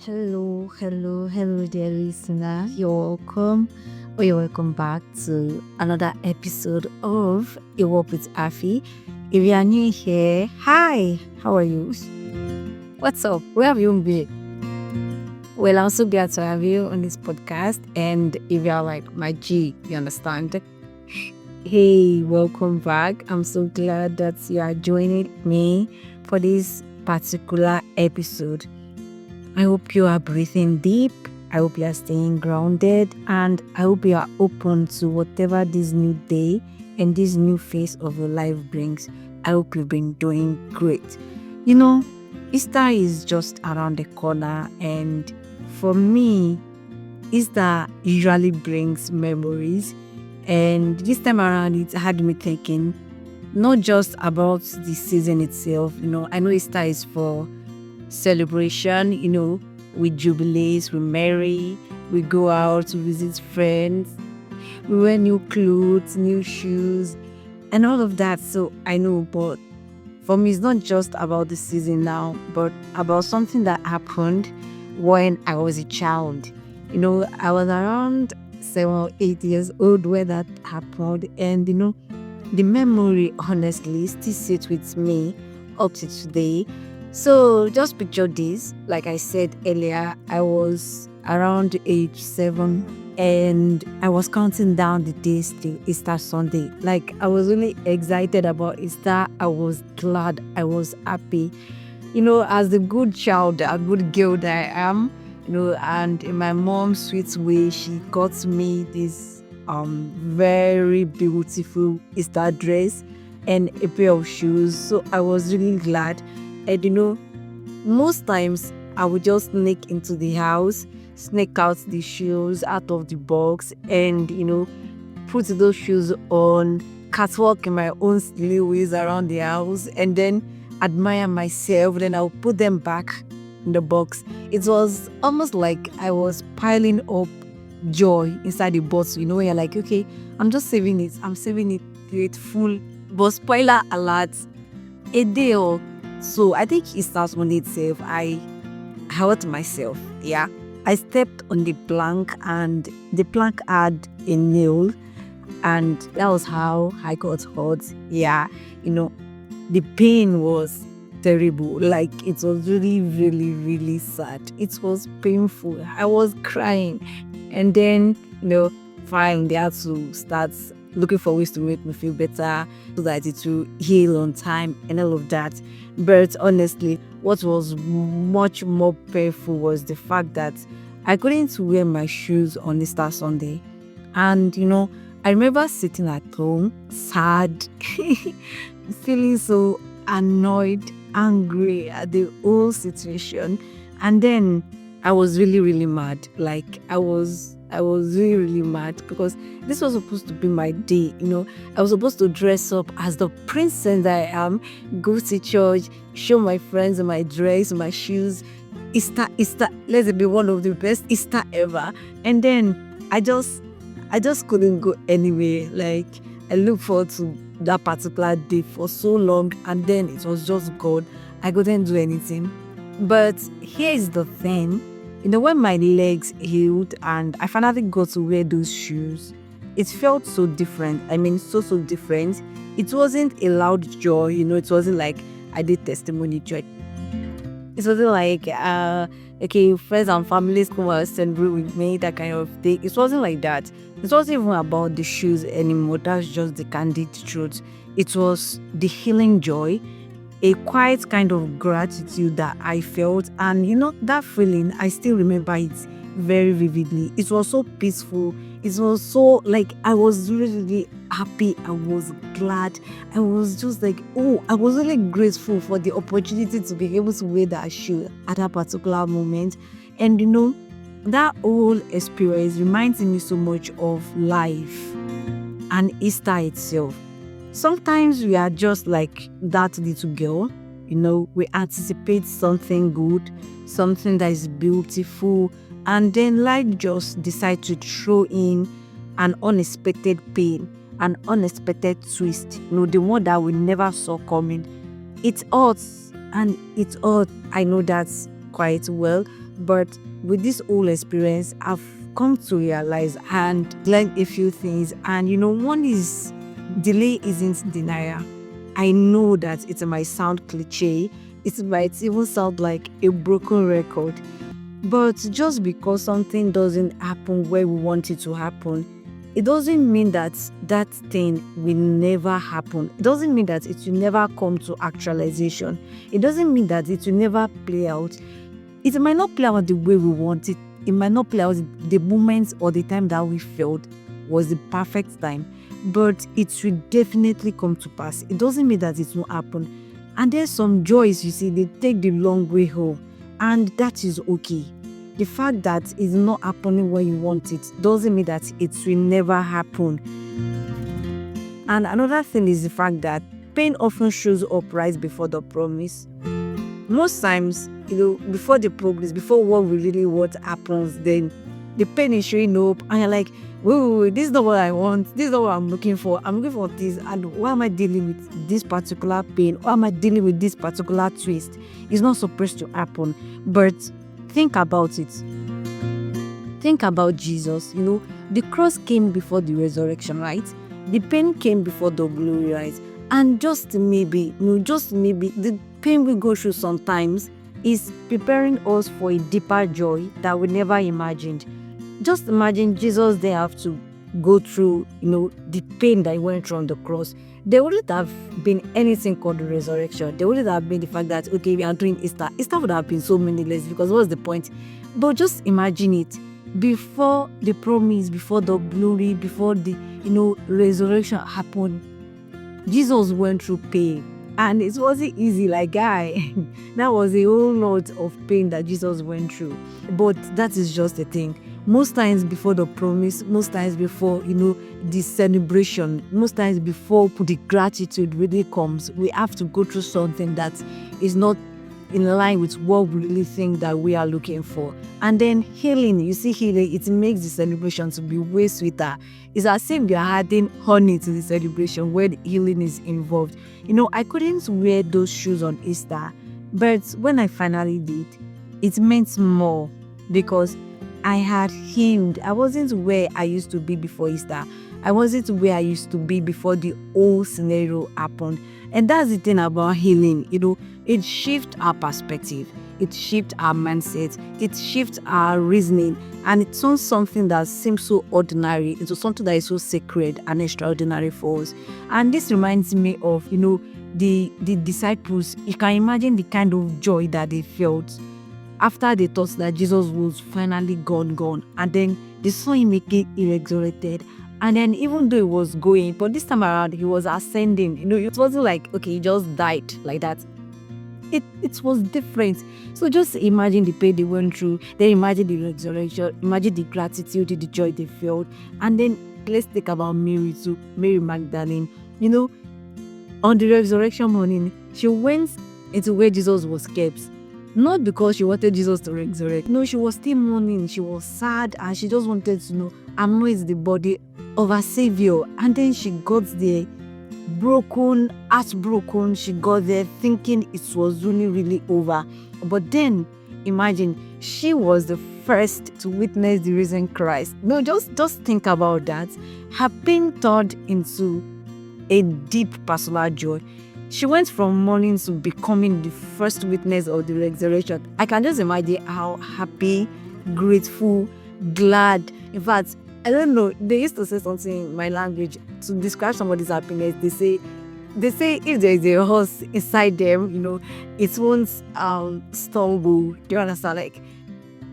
Hello, dear listener. You're welcome back to another episode of A Walk with A.F.I. If you are new here, hi, how are you? What's up? Where have you been? Well, I'm so glad to have you on this podcast. And if you're like my G, you understand? Hey, welcome back. I'm so glad that you are joining me for this particular episode. I hope you are breathing deep. I hope you are staying grounded. And I hope you are open to whatever this new day and this new phase of your life brings. I hope you've been doing great. Easter is just around the corner. And for me, Easter usually brings memories. And this time around, it had me thinking not just about the season itself. I know Easter is for celebration, we jubilate, we marry, we go out to visit friends, we wear new clothes, new shoes, and all of that. So I know, but for me, it's not just about the season now, but about something that happened when I was a child. I was around 7 or 8 years old when that happened, and the memory honestly still sits with me up to today. So just picture this. Like I said earlier, I was around age 7 and I was counting down the days till Easter Sunday. Like I was really excited about Easter. I was glad. I was happy. As the good child, a good girl that I am, and in my mom's sweet way, she got me this very beautiful Easter dress and a pair of shoes. So I was really glad. And most times I would just sneak into the house, sneak out the shoes out of the box, and put those shoes on, catwalk in my own silly ways around the house, and then admire myself. Then I'll put them back in the box. It was almost like I was piling up joy inside the bottle. When you're like, okay, I'm just saving it. I'm saving it to it full. But spoiler alert, a day or so, I think Easter Sunday itself, I hurt myself. Yeah, I stepped on the plank, and the plank had a nail, and that was how I got hurt. Yeah, the pain was terrible. Like it was really, really, really sad. It was painful. I was crying, and then fine, they had to start looking for ways to make me feel better so that it will heal on time and all of that. But honestly, what was much more painful was the fact that I couldn't wear my shoes on Easter Sunday. And I remember sitting at home, sad, feeling so annoyed, angry at the whole situation. And then I was really, really mad. Like I was really, really mad because this was supposed to be my day. I was supposed to dress up as the princess that I am, go to church, show my friends my dress, my shoes. Easter, let's be one of the best Easter ever. And then I just couldn't go anywhere. Like I looked forward to that particular day for so long, and then it was just gone. I couldn't do anything. But here is the thing. When my legs healed and I finally got to wear those shoes, it felt so different. I mean, so different. It wasn't a loud joy, it wasn't like I did testimony joy. It wasn't like, okay, friends and families come and celebrate with me, that kind of thing. It wasn't like that. It wasn't even about the shoes anymore. That's just the candid truth. It was the healing joy, a quiet kind of gratitude that I felt. And that feeling, I still remember it very vividly. It was so peaceful. It was so like I was really, really happy. I was glad. I was just like, I was really grateful for the opportunity to be able to wear that shoe at that particular moment. And that whole experience reminds me so much of life and Easter itself. Sometimes we are just like that little girl, we anticipate something good, something that is beautiful, and then life just decide to throw in an unexpected pain, an unexpected twist, the one that we never saw coming. It hurts, and it hurt. I know that quite well, But with this whole experience, I've come to realize and learn a few things. And one is delay isn't denial. I know that it might sound cliche, it might even sound like a broken record. But just because something doesn't happen where we want it to happen, it doesn't mean that that thing will never happen. It doesn't mean that it will never come to actualization. It doesn't mean that it will never play out. It might not play out the way we want it. It might not play out the moment or the time that we felt was the perfect time. But it will definitely come to pass. It doesn't mean that it won't happen. And there's some joys, you see, they take the long way home. And that is okay. The fact that it's not happening when you want it doesn't mean that it will never happen. And another thing is the fact that pain often shows up right before the promise. Most times, before the progress, before what we really want happens, then the pain is showing up and you're like, wait, this is not what I want. This is not what I'm looking for. I'm looking for this. And why am I dealing with this particular pain? Why am I dealing with this particular twist? It's not supposed to happen. But think about it. Think about Jesus. The cross came before the resurrection, right? The pain came before the glory, right? And just maybe, the pain we go through sometimes is preparing us for a deeper joy that we never imagined. Just imagine Jesus didn't have to go through, the pain that he went through on the cross. There wouldn't have been anything called the resurrection. There wouldn't have been the fact that, okay, we are doing Easter. Easter would have been so meaningless because what's the point? But just imagine it. Before the promise, before the glory, before the, resurrection happened, Jesus went through pain. And it wasn't easy, like, guy. That was a whole lot of pain that Jesus went through. But that is just the thing. Most times before the promise, most times before, the celebration, most times before the gratitude really comes, we have to go through something that is not in line with what we really think that we are looking for. And then healing, it makes the celebration to be way sweeter. It's as if you're adding honey to the celebration where the healing is involved. I couldn't wear those shoes on Easter, but when I finally did, it meant more because I had healed. I wasn't where I used to be before Easter. I wasn't where I used to be before the whole scenario happened. And that's the thing about healing. It shifts our perspective. It shifts our mindset. It shifts our reasoning. And it turns something that seems so ordinary into something that is so sacred and extraordinary for us. And this reminds me of, the disciples. You can imagine the kind of joy that they felt after they thought that Jesus was finally gone. And then they saw him again resurrected. And then even though he was going, but this time around, he was ascending. It wasn't like, okay, he just died like that. It was different. So just imagine the pain they went through. Then imagine the resurrection. Imagine the gratitude, the joy they felt. And then let's think about Mary too. Mary Magdalene. On the resurrection morning, she went into where Jesus was kept. Not because she wanted Jesus to resurrect. No, she was still mourning. She was sad and she just wanted to know, anoint the body of her Savior. And then she got there heartbroken. She got there thinking it was really over. But then, imagine, she was the first to witness the risen Christ. No, just think about that. Her pain turned into a deep personal joy. She went from mourning to becoming the first witness of the resurrection. I can just imagine how happy, grateful, glad. In fact, I don't know, they used to say something in my language to describe somebody's happiness. They say if there is a horse inside them, it won't stumble. Do you understand? Like,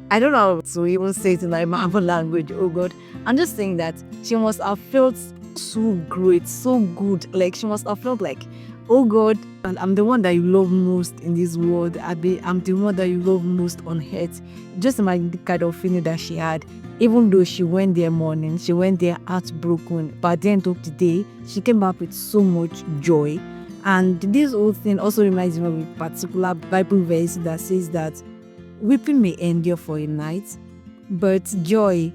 I don't know how to even say it in my mother language. Oh God. I'm just saying that she must have felt so great, so good. Like, she must have felt like, oh God, and I'm the one that you love most in this world. I'm the one that you love most on earth. Just imagine the kind of feeling that she had. Even though she went there mourning, she went there heartbroken, but at the end of the day, she came back with so much joy. And this whole thing also reminds me of a particular Bible verse that says that weeping may endure for a night, but joy,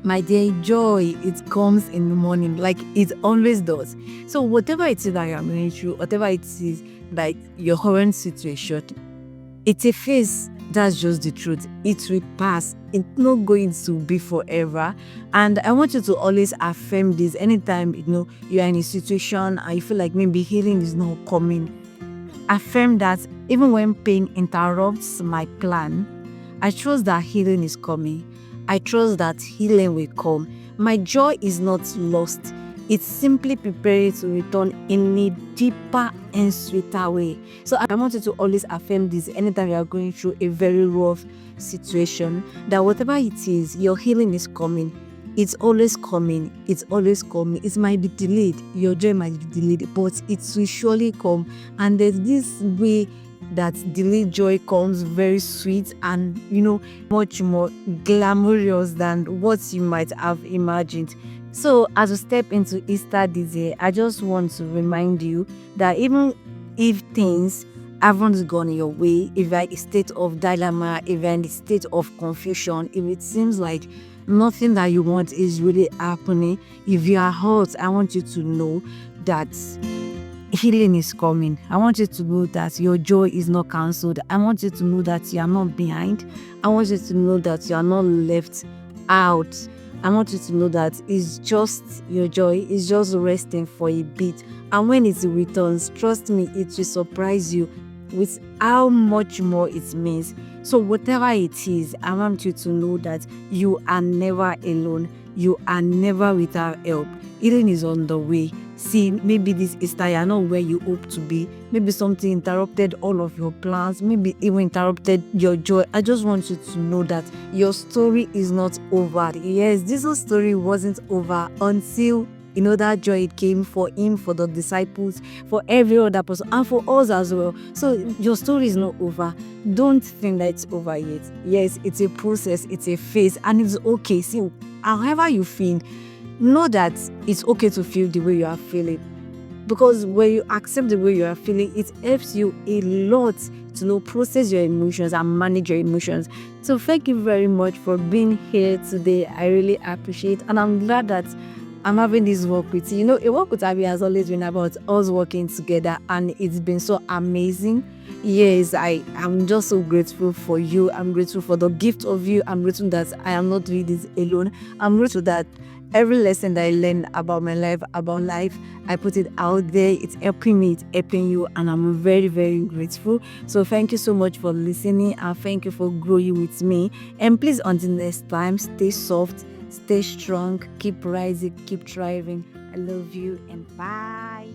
my dear, joy, it comes in the morning, like it always does. So whatever it is that you're going through, whatever it is, like your current situation, It's a phase. That's just the truth. It will pass. It's not going to be forever. And I want you to always affirm this anytime you are in a situation and you feel like maybe healing is not coming. Affirm that even when pain interrupts my plan, I trust that healing is coming. I trust that healing will come. My joy is not lost. It's simply preparing to return in a deeper and sweeter way. So I want you to always affirm this anytime you are going through a very rough situation, that whatever it is, your healing is coming. It's always coming. It's always coming. It might be delayed. Your joy might be delayed, but it will surely come. And there's this way that delayed joy comes very sweet and much more glamorous than what you might have imagined. So as we step into Easter this year, I just want to remind you that even if things haven't gone your way, if you're in a state of dilemma, if you're in a state of confusion, if it seems like nothing that you want is really happening, if you are hurt, I want you to know that healing is coming. I want you to know that your joy is not cancelled. I want you to know that you are not behind. I want you to know that you are not left out. I want you to know that it's just your joy is just resting for a bit. And when it returns, trust me, it will surprise you with how much more it means. So whatever it is, I want you to know that you are never alone. You are never without help. Healing is on the way. See, maybe this Easter, you're not where you hope to be. Maybe something interrupted all of your plans. Maybe even interrupted your joy. I just want you to know that your story is not over. Yes, this whole story wasn't over until that joy came for him, for the disciples, for every other person, and for us as well. So your story is not over. Don't think that it's over yet. Yes, it's a process, it's a phase, and it's okay. See, however you feel, know that it's okay to feel the way you are feeling. Because when you accept the way you are feeling, it helps you a lot to process your emotions and manage your emotions. So thank you very much for being here today. I really appreciate, and I'm glad that I'm having this work with you. A work with Abby has always been about us working together, and it's been so amazing. Yes, I am just so grateful for you. I'm grateful for the gift of you. I'm grateful that I am not doing this alone. I'm grateful that every lesson that I learn about my life, I put it out there. It's helping me, it's helping you, and I'm very, very grateful. So thank you so much for listening, and thank you for growing with me. And please, until next time, stay soft, stay strong, keep rising, keep thriving. I love you, and bye.